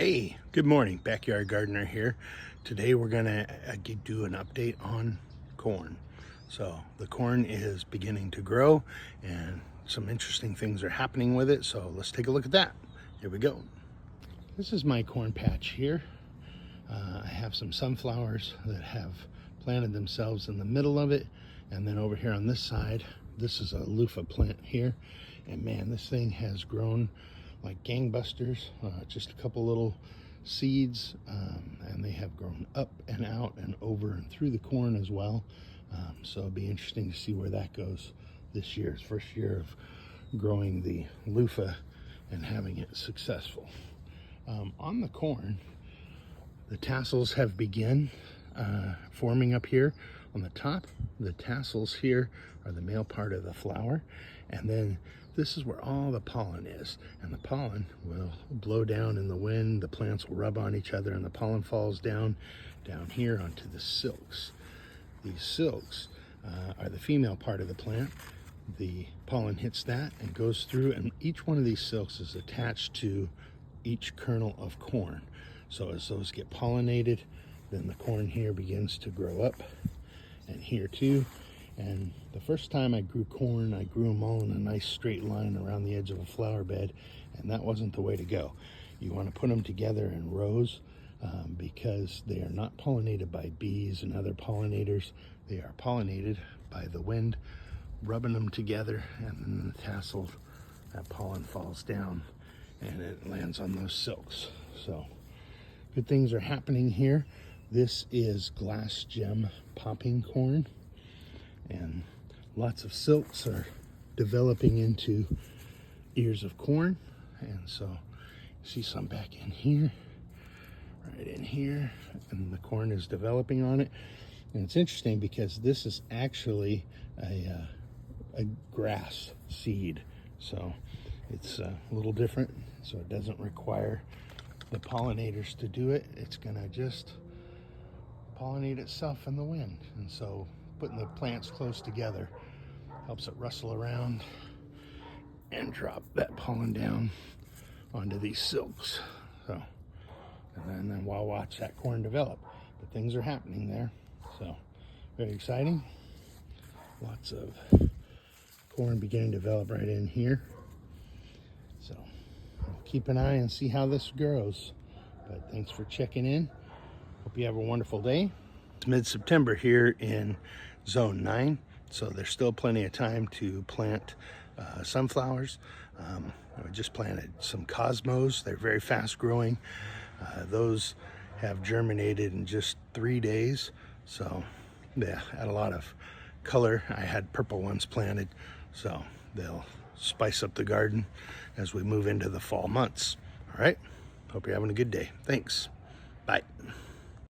Hey, good morning. Backyard Gardener here. Today we're gonna do an update on corn. So the corn is beginning to grow and some interesting things are happening with it. So let's take a look at that. Here we go. This is my corn patch here. I have some sunflowers that have planted themselves in the middle of it. And then over here on this side, this is a loofah plant here. And man, this thing has grown like gangbusters. Just a couple little seeds, and they have grown up and out and over and through the corn as well. So it'll be interesting to see where that goes this year. It's first year of growing the loofah and having it successful. On the corn, the tassels have begun forming up here on the top. The tassels here are the male part of the flower, and then this is where all the pollen is, and the pollen will blow down in the wind. The plants will rub on each other and the pollen falls down here onto the silks. These silks are the female part of the plant. The pollen hits that and goes through, and each one of these silks is attached to each kernel of corn. So as those get pollinated, then the corn here begins to grow up, and here too. And the first time I grew corn, I grew them all in a nice straight line around the edge of a flower bed, and that wasn't the way to go. You want to put them together in rows because they are not pollinated by bees and other pollinators. They are pollinated by the wind rubbing them together, and then the tassel, that pollen falls down and it lands on those silks. So good things are happening here. This is glass gem popping corn, and lots of silks are developing into ears of corn. And so you see some back in here, right in here, and the corn is developing on it. And it's interesting because this is actually a grass seed, so it's a little different. So it doesn't require the pollinators to do it. It's gonna just pollinate itself in the wind. And so putting the plants close together helps it rustle around and drop that pollen down onto these silks. So, and then we'll watch that corn develop. But things are happening there. So very exciting. Lots of corn beginning to develop right in here. So we'll keep an eye and see how this grows. But thanks for checking in. Hope you have a wonderful day. It's mid-September here in Zone 9, so there's still plenty of time to plant sunflowers. I just planted some cosmos. They're very fast growing. Those have germinated in just 3 days, so yeah, add a lot of color. I had purple ones planted, so they'll spice up the garden as we move into the fall months. All right, hope you're having a good day. Thanks. Bye.